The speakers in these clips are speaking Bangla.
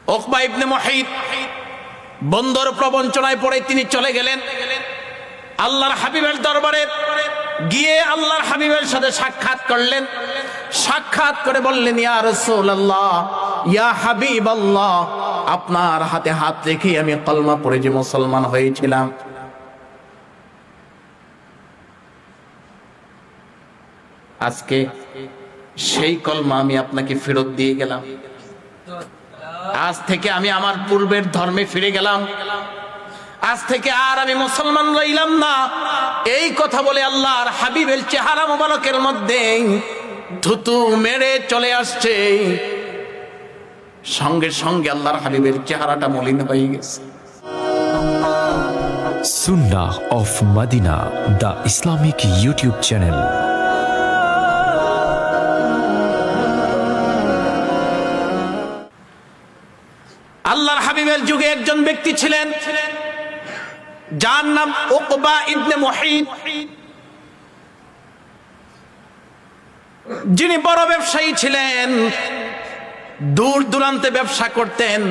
উকবা ইবনে মুহিত বন্দর প্রবঞ্চনায় পড়ে তিনি চলে গেলেন আল্লাহর হাবিবের দরবারে। গিয়ে আল্লাহর হাবিবের সাথে সাক্ষাৎ করলেন। সাক্ষাৎ করে বললেন, ইয়া রাসূলুল্লাহ, ইয়া হাবিবাল্লাহ, আপনার হাতে হাত রেখে আমি কলমা পড়ে যে মুসলমান হয়েছিলাম। আজকে সেই কলমা আমি আপনাকে ফেরত দিয়ে গেলাম। আজ থেকে আমি আমার পূর্বের ধর্মে ফিরে গেলাম। আজ থেকে আর আমি মুসলমান রইলাম না। এই কথা বলে আল্লাহর হাবিবের চেহারা মোবারকের মধ্যে থুতু মেরে চলে আসছে। সঙ্গে সঙ্গে আল্লাহর হাবিবের চেহারাটা মলিন হয়ে গেছে। সুন্নাহ of Madina, the Islamic YouTube channel. আল্লাহর হাবিবের যুগে একজন ব্যক্তি ছিলেন যার নাম উকবা ইবনে মুহিত, যিনি বড় ব্যবসায়ী ছিলেন। দূর দূরান্তে ব্যবসা করতেন।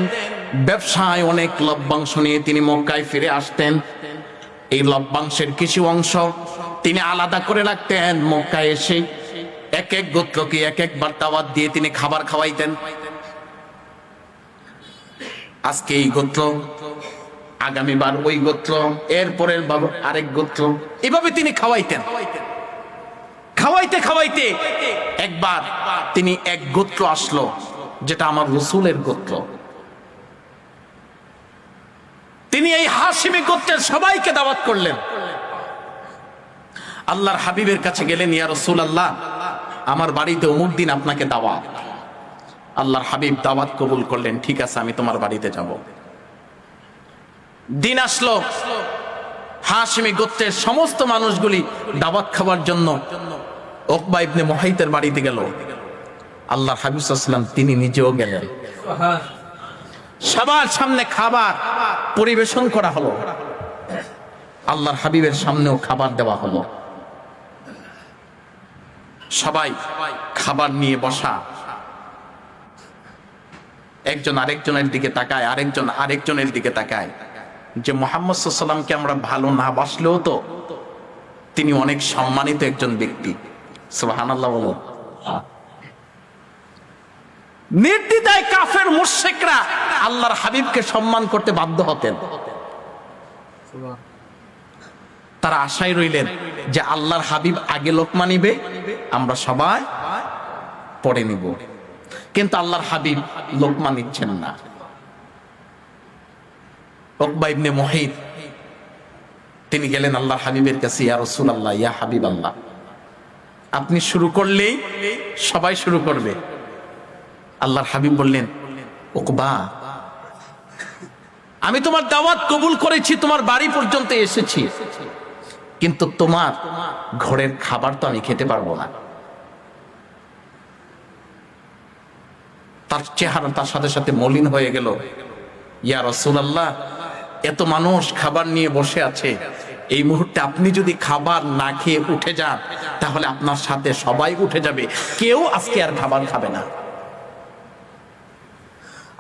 ব্যবসায় অনেক লভ্যাংশ নিয়ে তিনি মক্কায় ফিরে আসতেন। এই লভ্যাংশের কিছু অংশ তিনি আলাদা করে রাখতেন। মক্কায় এসে এক এক গোত্রকে এক একবার দাওয়াত দিয়ে তিনি খাবার খাওয়াইতেন। আজকে এই গোত্র, আগামীবার ওই গোত্র, এরপরের আরেক গোত্র, এভাবে তিনি খাওয়াইতেন। খাওয়াইতে খাওয়াইতে একবার তিনি এক গোত্র আসলো, যেটা আমার রাসূলের গোত্র। তিনি এই হাশিমি গোত্রের সবাইকে দাওয়াত করলেন। আল্লাহর হাবিবের কাছে গেলেন, ইয়া রাসূলুল্লাহ, আমার বাড়িতে অমুক দিন আপনাকে দাওয়াত। আল্লাহর হাবিব দাওয়াত কবুল করলেন। ঠিক আছে, আমি তোমার বাড়িতে যাব। দিন আসলো, হাশিমি গোত্রের সমস্ত মানুষগুলি দাওয়াত খাবার জন্য উকবা ইবনে মুহিতের বাড়িতে গেল। আল্লাহর হাবিব সাল্লাল্লাহু আলাইহি ওয়াসাল্লাম তিনি নিজেও গেলেন। সবার সামনে খাবার পরিবেশন করা হলো। আল্লাহর হাবিবের সামনেও খাবার দেওয়া হলো। সবাই খাবার নিয়ে বসা। একজন আরেকজনের দিকে তাকায়, আরেকজন আরেকজনের দিকে তাকায় যে মুহাম্মদ সাল্লাল্লাহু আলাইহি ওয়াসাল্লামকে আমরা ভালো না বাসলেও তো তিনি অনেক সম্মানিত একজন ব্যক্তি। সুবহানাল্লাহ বলো। নির্দ্বিধায় কাফের মুশরিকরা আল্লাহর হাবিবকে সম্মান করতে বাধ্য হতেন। তারা আশায় রইলেন যে আল্লাহর হাবিব আগে লোকমা নিবে, আমরা সবাই পরে নিব। কিন্তু আল্লাহর হাবিব লোকমা নিচ্ছেন না। উকবা ইবনে মুহিত তিনি গেলেন আল্লাহর হাবিবের কাছে, ইয়া রাসূলুল্লাহ, ইয়া হাবিবাল্লাহ, আপনি শুরু করলেই সবাই শুরু করবে। আল্লাহর হাবিব বললেন, উকবা, আমি তোমার দাওয়াত কবুল করেছি, তোমার বাড়ি পর্যন্ত এসেছি, কিন্তু তোমার ঘরের খাবার তো আমি খেতে পারবো না। তার চেহারা তার সাথে সাথে মলিন হয়ে গেল। ইয়া রাসূলুল্লাহ, এত মানুষ খাবার নিয়ে বসে আছে, এই মুহূর্তে আপনি যদি খাবার না খেয়ে উঠে যান তাহলে আপনার সাথে সবাই উঠে যাবে, কেউ আজকে আর খাবার খাবে না।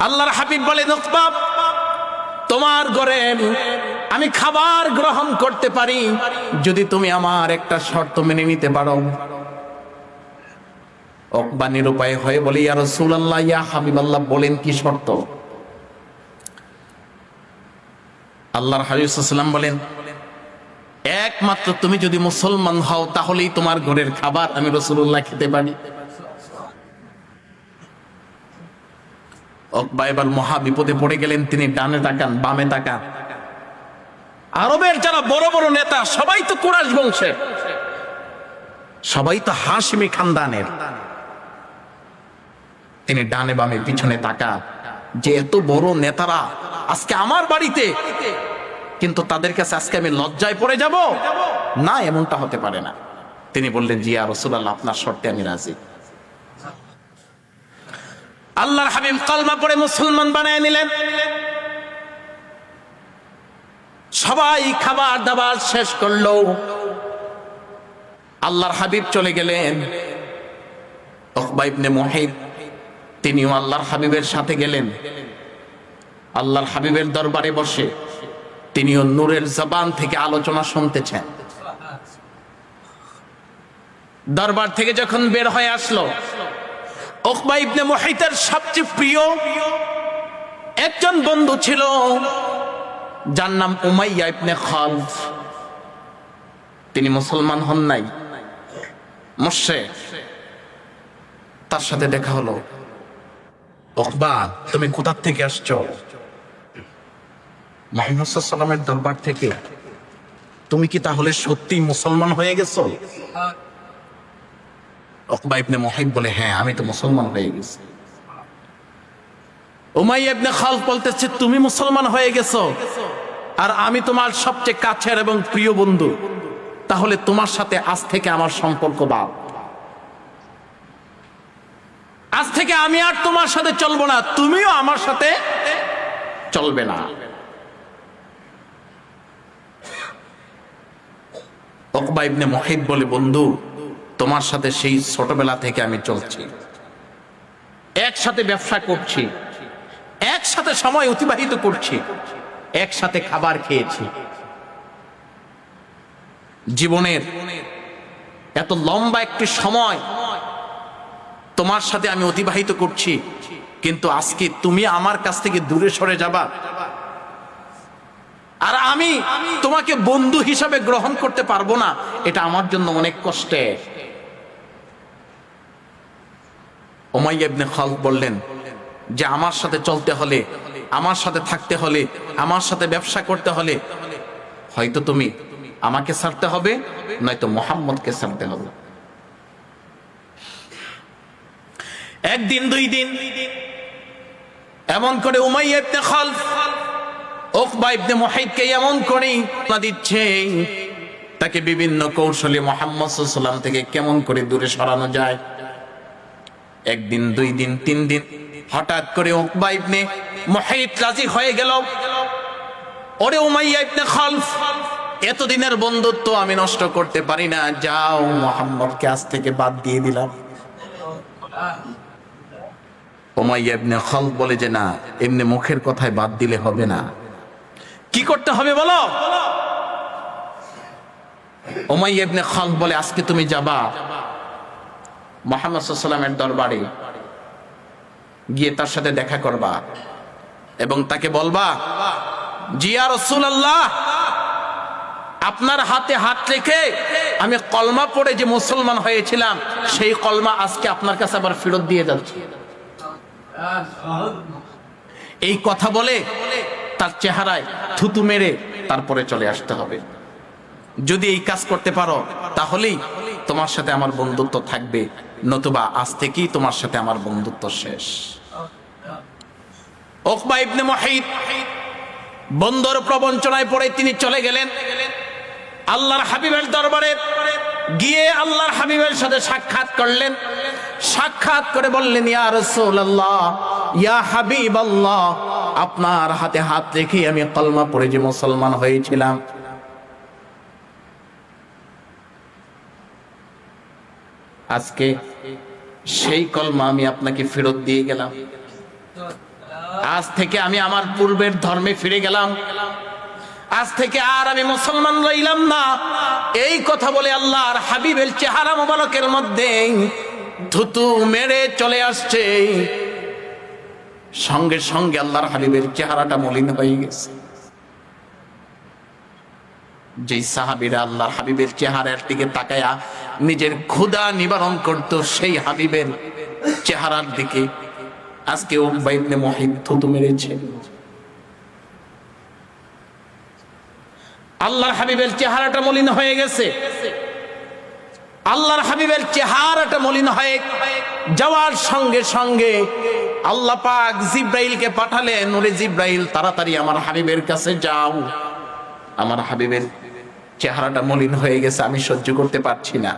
আল্লাহর হাবিব বলেন, উকবা, তোমার ঘরে আমি খাবার গ্রহণ করতে পারি যদি তুমি আমার একটা শর্ত মেনে নিতে পারো। উকবা নিরুপায় হয়ে বলে, ইয়া রাসূলুল্লাহ, ইয়া হাবিবাল্লাহ, বলেন কি শর্ত? আল্লাহর হাবিব সাল্লাল্লাহু আলাইহি ওয়াসাল্লাম বলেন, একমাত্র তুমি যদি মুসলমান হও তাহলেই তোমার ঘরের খাবার আমি রাসূলুল্লাহ খেতে পারি। উকবা এবার মহা বিপদে পড়ে গেলেন। তিনি ডানে তাকান, বামে তাকান। আরবের যারা বড় বড় নেতা সবাই তো কুরাইশ বংশের, সবাই তো হাশিমি খানদানের। তিনি ডানে বামে পিছনে তাকান যে এত বড় নেতারা আজকে আমার বাড়িতে, কিন্তু তাদের কাছে আজকে আমি লজ্জায় পড়ে যাব না, এমনটা হতে পারে না। তিনি বললেন, জি ইয়া রাসূলুল্লাহ, আপনার শর্তে আমি রাজি। আল্লাহর হাবিব কালমা পড়ে মুসলমান বানায় নিলেন। সবাই খাবার দাবার শেষ করলো। আল্লাহর হাবিব চলে গেলেন। উকবা ইবনে মুহিত তিনিও আল্লাহর হাবিবের সাথে গেলেন। আল্লাহর হাবিবের দরবারে বসে তিনিও নূরের জবান থেকে আলোচনা শুনতেছেন। দরবার থেকে যখন বের হয়ে আসলো, উকবা ইবনে মুহাইতের সবচেয়ে প্রিয় একজন বন্ধু ছিল যার নাম উমাইয়া ইবনে খালদ। তিনি মুসলমান হন নাই, মুশরিক। তার সাথে দেখা হলো। উকবা, তুমি কোথা থেকে আসছো? মুহাম্মদ সাল্লাল্লাহু আলাইহি ওয়াসাল্লামের দরবার থেকে। তুমি কি তাহলে সত্যি মুসলমান হয়ে গেছো? উকবা ইবনে মুহাইত বলে, হ্যাঁ, আমি তো মুসলমান হয়ে গেছি। উমাইয়া ইবনে খালদ বলতেছে, তুমি মুসলমান হয়ে গেছো আর আমি তোমার সবচেয়ে কাছের এবং প্রিয় বন্ধু, তাহলে তোমার সাথে আজ থেকে আমার সম্পর্ক বাদ। আজ থেকে আমি আর তোমার সাথে চলবো না, তুমিও আমার সাথে চলবে না। উকবা ইবনে মুহাইত বলে, বন্ধু, তোমার সাথে সেই ছোটবেলা থেকে আমি চলছি, একসাথে ব্যবসা করছি, একসাথে সময় অতিবাহিত করছি, একসাথে খাবার খেয়েছি। জীবনের এত লম্বা একটি সময় তোমার সাথে আমি অতিবাহিত করছি, কিন্তু আজকে তুমি আমার কাছ থেকে দূরে সরে যাবা আর আমি তোমাকে বন্ধু হিসাবে গ্রহণ করতে পারবো না, এটা আমার জন্য অনেক কষ্টের। উমাইয়া ইবনে খালদ বললেন যে আমার সাথে চলতে হলে, আমার সাথে থাকতে হলে, আমার সাথে ব্যবসা করতে হলে হয়তো তুমি আমাকে ছাড়তে হবে, নয়তো মুহাম্মদকে ছাড়তে হবে। একদিন দুই দিন এমন করে উমাইয়া ইবনে খালদ উকবা ইবনে মুহাইতকে এমন করে দিচ্ছে, তাকে বিভিন্ন কৌশলে মুহাম্মদ সাল্লাল্লাহু আলাইহি ওয়াসাল্লাম থেকে কেমন করে দূরে সরানো যায়। একদিন দুই দিন তিন দিন, হঠাৎ করে উকবা ইবনে মুহাইত রাজি হয়ে গেল, ওরে উমাইয়া ইবনে খালদ, এতদিনের বন্ধুত্ব আমি নষ্ট করতে পারি না, যাও মুহাম্মদকে আজ থেকে বাদ দিয়ে দিলাম। উমাইয়া ইবনে খালদ বলে যে না, এমনি মুখের কথায় বাদ দিলে হবে না, কি করতে হবে বলো? উমাইয়া ইবনে খালদ বলে, আজকে তুমি যাবা মুহাম্মদ সাল্লাল্লাহু আলাইহি ওয়াসাল্লামের দরবারে, গিয়ে তার সাথে দেখা করবা এবং তাকে বলবা, জি ইয়া রাসূলুল্লাহ, আপনার হাতে হাত রেখে আমি কলমা পড়ে যে মুসলমান হয়েছিলাম, সেই কলমা আজকে আপনার কাছে আবার ফেরত দিয়ে যাচ্ছি। এই কথা বলে তার চেহারায় থুতু মেরে তারপরে চলে আসতে হবে। যদি এই কাজ করতে পারো তাহলেই তোমার সাথে আমার বন্ধুত্ব থাকবে, নতুবা আজ থেকেই তোমার সাথে আমার বন্ধুত্ব শেষ। উকবা ইবনে মুহাইত বন্দর প্রবঞ্চনায় পড়ে তিনি চলে গেলেন আল্লাহর হাবিবের দরবারে। গিয়ে আল্লাহর হাবিবের সাথে সাক্ষাৎ করলেন। সাক্ষাৎ করে বললেন, ইয়া রাসূলুল্লাহ, ইয়া হাবিবাল্লাহ, আপনার হাতে হাত রেখে আমি কলমা পড়ে যে মুসলমান হয়েছিলাম, আজকে সেই কলমা আমি আপনাকে ফেরত দিয়ে গেলাম। আজ থেকে আমি আমার পূর্বের ধর্মে ফিরে গেলাম, আজ থেকে আর আমি মুসলমান রইলাম না। এই কথা বলে আল্লাহর হাবিবের চেহারা মোবারকের মধ্যে থুতু মেরে চলে আসছে। সঙ্গে সঙ্গে আল্লাহর হাবিবের চেহারাটা মলিন হয়ে গেছে। যে সাহাবীরা আল্লাহর হাবিবের চেহারার দিকে তাকায়া নিজের ক্ষুধা নিবারণ করত, সেই হাবিবের চেহারার দিকে আজকে উকবা ইবনে মুহাইত থুতু মেরেছে। আল্লাহর হাবিবের চেহারাটা মলিন হয়ে গেছে। আল্লাহর হাবিবের চেহারাটা মলিন হয়ে যাওয়ার সঙ্গে সঙ্গে আল্লাহ পাক জিব্রাইলকে পাঠালেন, ওরে জিব্রাইল, তাড়াতাড়ি আমার হাবিবের কাছে যাও, আমার হাবিবের চেহারাটা মলিন হয়ে গেছে, আমি সহ্য করতে পারছি না,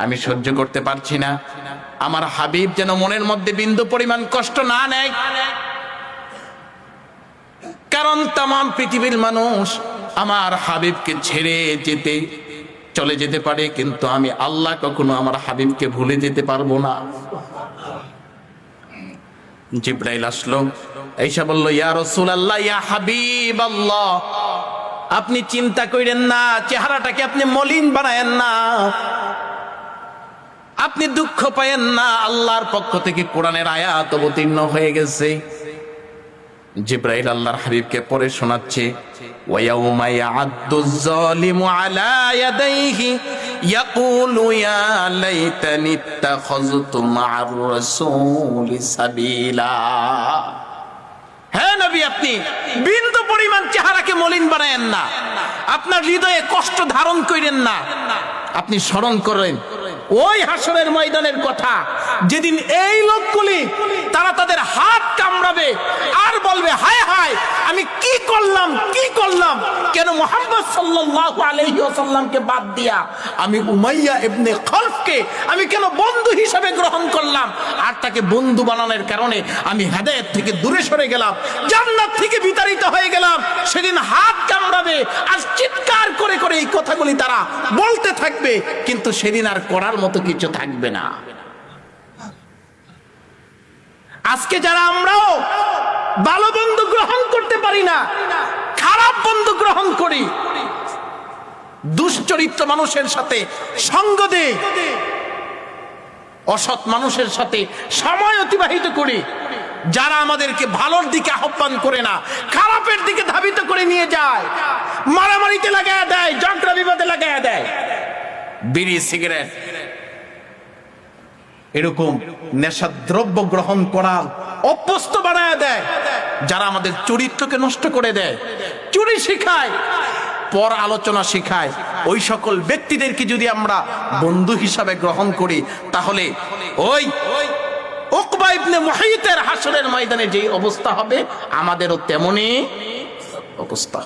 আমি সহ্য করতে পারছি না। আমার হাবিব যেন মনের মধ্যে বিন্দু পরিমাণ কষ্ট না নেয়, কারণ তামাম পৃথিবীর মানুষ আমার হাবিবকে ছেড়ে যেতে চলে যেতে পারে, কিন্তু আমি আল্লাহ কখনো আমার হাবিবকে ভুলে যেতে পারবো না। জিবরাইল আসলো, এসে বলল, ইয়া রাসূলুল্লাহ, ইয়া হাবিবাল্লাহ, আপনি চিন্তা করেন না, চেহারাটাকে আপনি মলিন বানায়েন না, আপনি দুঃখ পায়েন না, আল্লাহর পক্ষ থেকে কোরআনের আয়াত অবতীর্ণ হয়ে গেছে। জিবরাইল আল্লাহর হাবিবকে পড়ে শোনাচ্ছে, ওয়ায়াউমা ইয়া'আদ্দুজ যালিমু আলা ইয়াদাইহি ইয়াকুলু ইয়া লাইতানি ইত্তাখাযতু মা'আর রাসূলি সাবিলা। হে নবী, আপনি বিন্দু পরিমাণ চেহারাকে মলিন বানায়েন না, আপনার হৃদয়ে কষ্ট ধারণ করেন না, আপনি স্মরণ করেন ওই হাসরের ময়দানের কথা, যেদিন এই লোকগুলি তারা তাদের হাত কামড়াবে আর বলবে, হায় হায়, আমি কি করলাম, কি করলাম, কেন মুহাম্মদ সাল্লাল্লাহু আলাইহি ওয়াসাল্লামকে বাদ দিয়া আমি উমাইয়া ইবনে খালফকে আমি কেন বন্ধু হিসেবে গ্রহণ করলাম, আর তাকে বন্ধু বানানোর কারণে আমি হেদায়েত থেকে দূরে সরে গেলাম, জান্নাত থেকে বিতাড়িত হয়ে গেলাম। সেদিন হাত কামড়াবে আর চিৎকার করে করে এই কথাগুলি তারা বলতে থাকবে, কিন্তু সেদিন আর করার মতো কিছু থাকবে না। আজকে যারা আমরাও ভালো বন্ধু গ্রহণ করতে পারি না, খারাপ বন্ধু গ্রহণ করি, দুশ্চরিত্র মানুষের সাথে সঙ্গ দেই, অসৎ মানুষের সাথে সময় অতিবাহিত করি, যারা আমাদেরকে ভালোর দিকে আহ্বান করে না, খারাপের দিকে ধাবিত করে নিয়ে যায়, মারামারিতে লাগায় দেয়, ঝগড়া বিবাদে লাগায় দেয়, বিড়ি সিগারেট এরকম নেশাদ্রব্য গ্রহণ করার অভ্যস্ত বানায় দেয়, যারা আমাদের চরিত্রকে নষ্ট করে দেয়, চুরি শিখায়, পর আলোচনা শিখায়, ওই সকল ব্যক্তিদেরকে যদি আমরা বন্ধু হিসাবে গ্রহণ করি, তাহলে ওই উকবা ইবনে মুহাইতের হাসরের ময়দানে যেই অবস্থা হবে, আমাদেরও তেমনই অবস্থা।